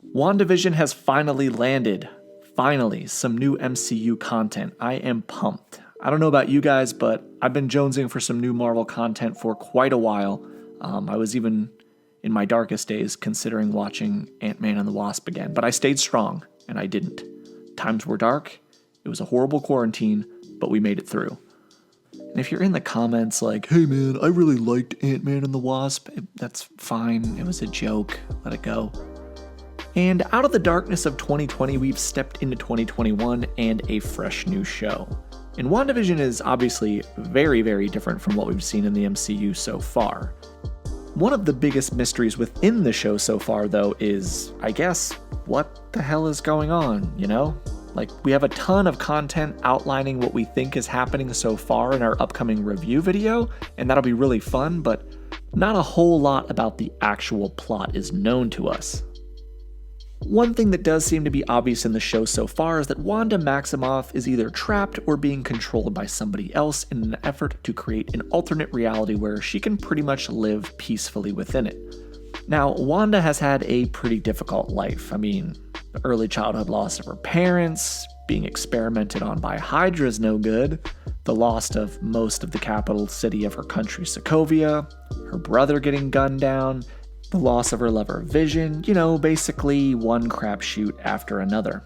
WandaVision has finally landed. Finally, some new MCU content. I am pumped. I don't know about you guys, but I've been jonesing for some new Marvel content for quite a while. I was even, in my darkest days, considering watching Ant-Man and the Wasp again, but I stayed strong, and I didn't. Times were dark, it was a horrible quarantine, but we made it through. And if you're in the comments like, hey man, I really liked Ant-Man and the Wasp, that's fine, it was a joke, let it go. And out of the darkness of 2020, we've stepped into 2021 and a fresh new show. And WandaVision is obviously very, very different from what we've seen in the MCU so far. One of the biggest mysteries within the show so far, though, is, I guess, what the hell is going on, you know? Like, we have a ton of content outlining what we think is happening so far in our upcoming review video, and that'll be really fun, but not a whole lot about the actual plot is known to us. One thing that does seem to be obvious in the show so far is that Wanda Maximoff is either trapped or being controlled by somebody else in an effort to create an alternate reality where she can pretty much live peacefully within it. Now, Wanda has had a pretty difficult life. I mean, the early childhood loss of her parents, being experimented on by Hydra is no good, the loss of most of the capital city of her country, Sokovia, her brother getting gunned down, the loss of her lover Vision, basically one crapshoot after another.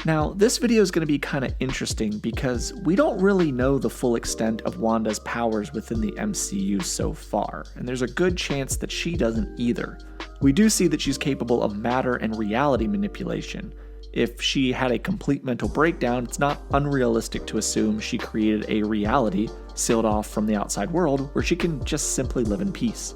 Now, this video is going to be kind of interesting because we don't really know the full extent of Wanda's powers within the MCU so far, and there's a good chance that she doesn't either. We do see that she's capable of matter and reality manipulation. If she had a complete mental breakdown, it's not unrealistic to assume she created a reality sealed off from the outside world where she can just simply live in peace.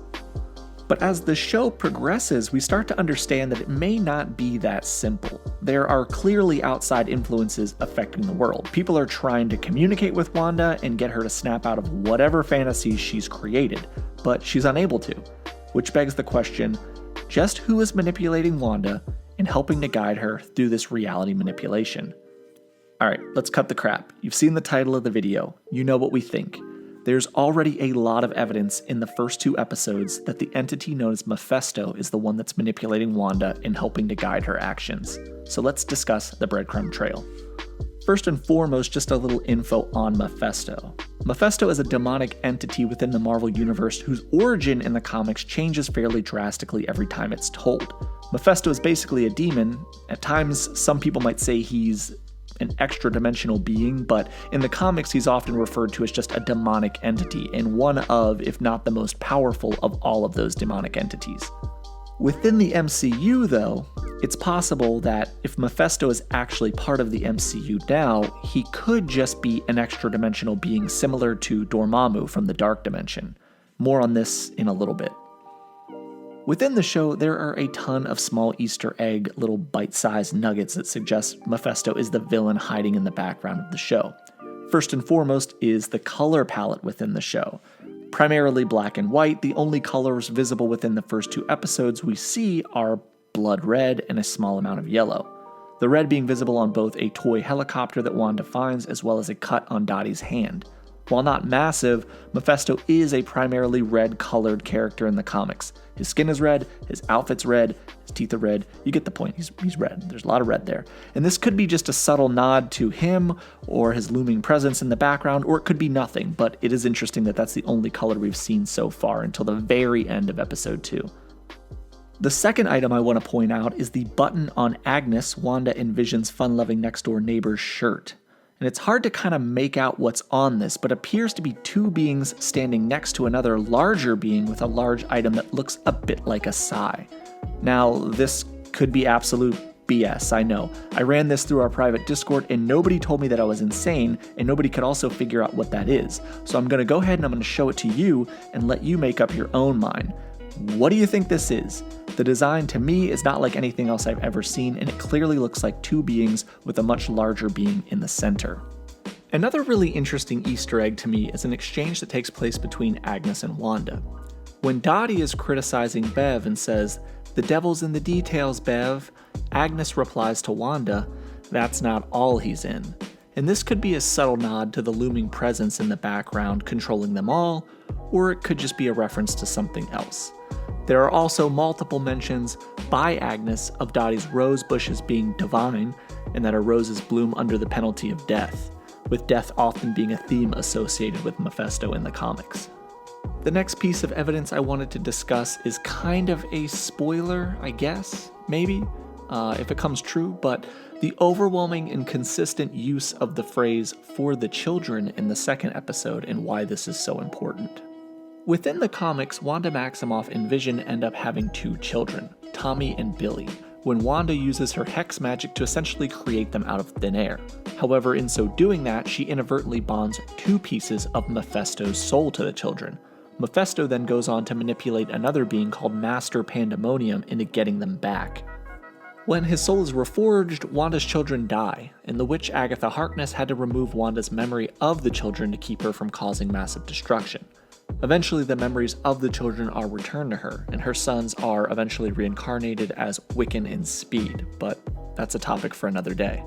But as the show progresses, we start to understand that it may not be that simple. There are clearly outside influences affecting the world. People are trying to communicate with Wanda and get her to snap out of whatever fantasies she's created, but she's unable to. Which begs the question, just who is manipulating Wanda and helping to guide her through this reality manipulation? Alright, let's cut the crap. You've seen the title of the video. You know what we think. There's already a lot of evidence in the first 2 episodes that the entity known as Mephisto is the one that's manipulating Wanda and helping to guide her actions. So let's discuss the breadcrumb trail. First and foremost, just a little info on Mephisto. Mephisto is a demonic entity within the Marvel Universe whose origin in the comics changes fairly drastically every time it's told. Mephisto is basically a demon. At times, some people might say he's an extra-dimensional being, but in the comics he's often referred to as just a demonic entity, and one of, if not the most powerful of all of those demonic entities. Within the MCU, though, it's possible that if Mephisto is actually part of the MCU now, he could just be an extra-dimensional being similar to Dormammu from the Dark Dimension. More on this in a little bit. Within the show, there are a ton of small Easter egg, little bite-sized nuggets that suggest Mephisto is the villain hiding in the background of the show. First and foremost is the color palette within the show. Primarily black and white, the only colors visible within the first 2 episodes we see are blood red and a small amount of yellow. The red being visible on both a toy helicopter that Wanda finds as well as a cut on Dottie's hand. While not massive, Mephisto is a primarily red-colored character in the comics. His skin is red, his outfit's red, his teeth are red. You get the point, he's red. There's a lot of red there. And this could be just a subtle nod to him or his looming presence in the background, or it could be nothing, but it is interesting that that's the only color we've seen so far until the very end of episode 2. The second item I want to point out is the button on Agnes, Wanda and Vision's fun-loving next-door neighbor's shirt. And it's hard to kind of make out what's on this, but appears to be 2 beings standing next to another larger being with a large item that looks a bit like a sigh. Now, this could be absolute BS, I know. I ran this through our private Discord and nobody told me that I was insane, and nobody could also figure out what that is. So I'm going to go ahead and I'm going to show it to you and let you make up your own mind. What do you think this is? The design to me is not like anything else I've ever seen, and it clearly looks like 2 beings with a much larger being in the center. Another really interesting Easter egg to me is an exchange that takes place between Agnes and Wanda. When Dottie is criticizing Bev and says, "The devil's in the details, Bev," Agnes replies to Wanda, "That's not all he's in." And this could be a subtle nod to the looming presence in the background controlling them all, or it could just be a reference to something else. There are also multiple mentions by Agnes of Dottie's rose bushes being divine, and that her roses bloom under the penalty of death, with death often being a theme associated with Mephisto in the comics. The next piece of evidence I wanted to discuss is kind of a spoiler, I guess, maybe, if it comes true, but the overwhelming and consistent use of the phrase "for the children" in the second episode and why this is so important. Within the comics, Wanda Maximoff and Vision end up having 2 children, Tommy and Billy, when Wanda uses her hex magic to essentially create them out of thin air. However, in so doing that, she inadvertently bonds 2 pieces of Mephisto's soul to the children. Mephisto then goes on to manipulate another being called Master Pandemonium into getting them back. When his soul is reforged, Wanda's children die, and the witch Agatha Harkness had to remove Wanda's memory of the children to keep her from causing massive destruction. Eventually, the memories of the children are returned to her, and her sons are eventually reincarnated as Wiccan and Speed, but that's a topic for another day.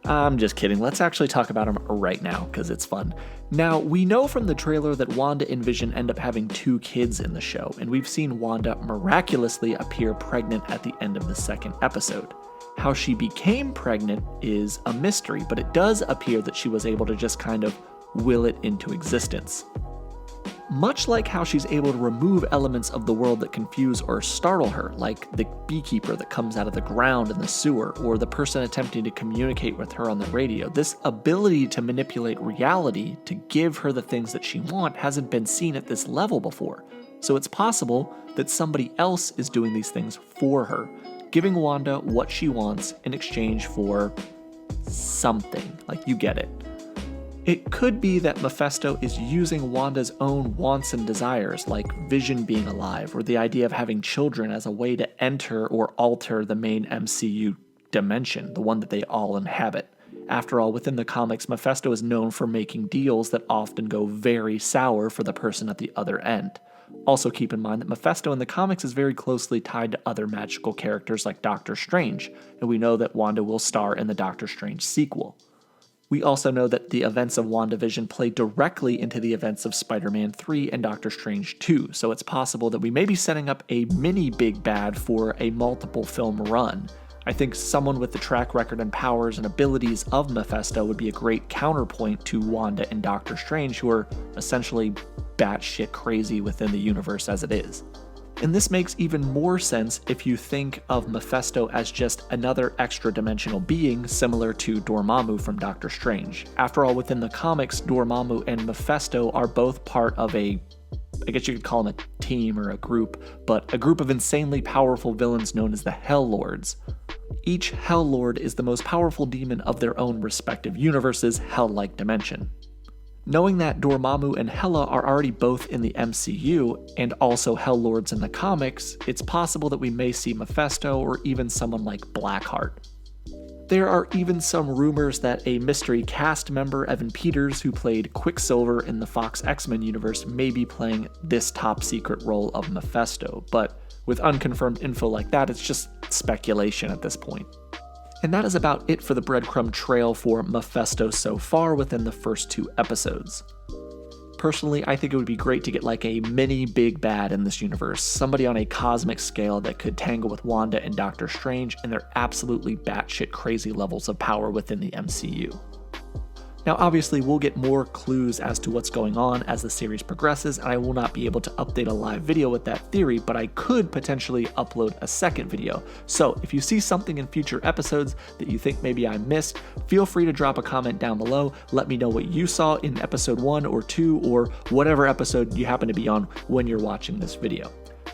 I'm just kidding, let's actually talk about them right now, because it's fun. Now, we know from the trailer that Wanda and Vision end up having 2 kids in the show, and we've seen Wanda miraculously appear pregnant at the end of the second episode. How she became pregnant is a mystery, but it does appear that she was able to just kind of will it into existence. Much like how she's able to remove elements of the world that confuse or startle her, like the beekeeper that comes out of the ground in the sewer, or the person attempting to communicate with her on the radio, this ability to manipulate reality to give her the things that she wants hasn't been seen at this level before. So it's possible that somebody else is doing these things for her, giving Wanda what she wants in exchange for something, like you get it. It could be that Mephisto is using Wanda's own wants and desires, like Vision being alive, or the idea of having children as a way to enter or alter the main MCU dimension, the one that they all inhabit. After all, within the comics, Mephisto is known for making deals that often go very sour for the person at the other end. Also keep in mind that Mephisto in the comics is very closely tied to other magical characters like Doctor Strange, and we know that Wanda will star in the Doctor Strange sequel. We also know that the events of WandaVision play directly into the events of Spider-Man 3 and Doctor Strange 2, so it's possible that we may be setting up a mini big bad for a multiple film run. I think someone with the track record and powers and abilities of Mephisto would be a great counterpoint to Wanda and Doctor Strange, who are essentially batshit crazy within the universe as it is. And this makes even more sense if you think of Mephisto as just another extra-dimensional being similar to Dormammu from Doctor Strange. After all, within the comics, Dormammu and Mephisto are both part of I guess you could call them a team or a group, but a group of insanely powerful villains known as the Hell Lords. Each Hell Lord is the most powerful demon of their own respective universe's hell-like dimension. Knowing that Dormammu and Hela are already both in the MCU and also Hell Lords in the comics, it's possible that we may see Mephisto or even someone like Blackheart. There are even some rumors that a mystery cast member, Evan Peters, who played Quicksilver in the Fox X-Men universe, may be playing this top-secret role of Mephisto, but with unconfirmed info like that, it's just speculation at this point. And that is about it for the breadcrumb trail for Mephisto so far within the first 2 episodes. Personally, I think it would be great to get like a mini big bad in this universe, somebody on a cosmic scale that could tangle with Wanda and Doctor Strange and their absolutely batshit crazy levels of power within the MCU. Now obviously we'll get more clues as to what's going on as the series progresses, and I will not be able to update a live video with that theory, but I could potentially upload a second video. So if you see something in future episodes that you think maybe I missed, feel free to drop a comment down below. Let me know what you saw in episode 1 or 2 or whatever episode you happen to be on when you're watching this video.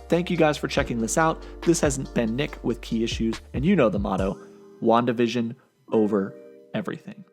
Thank you guys for checking this out. This has been Nick with Key Issues, and you know the motto, WandaVision over everything.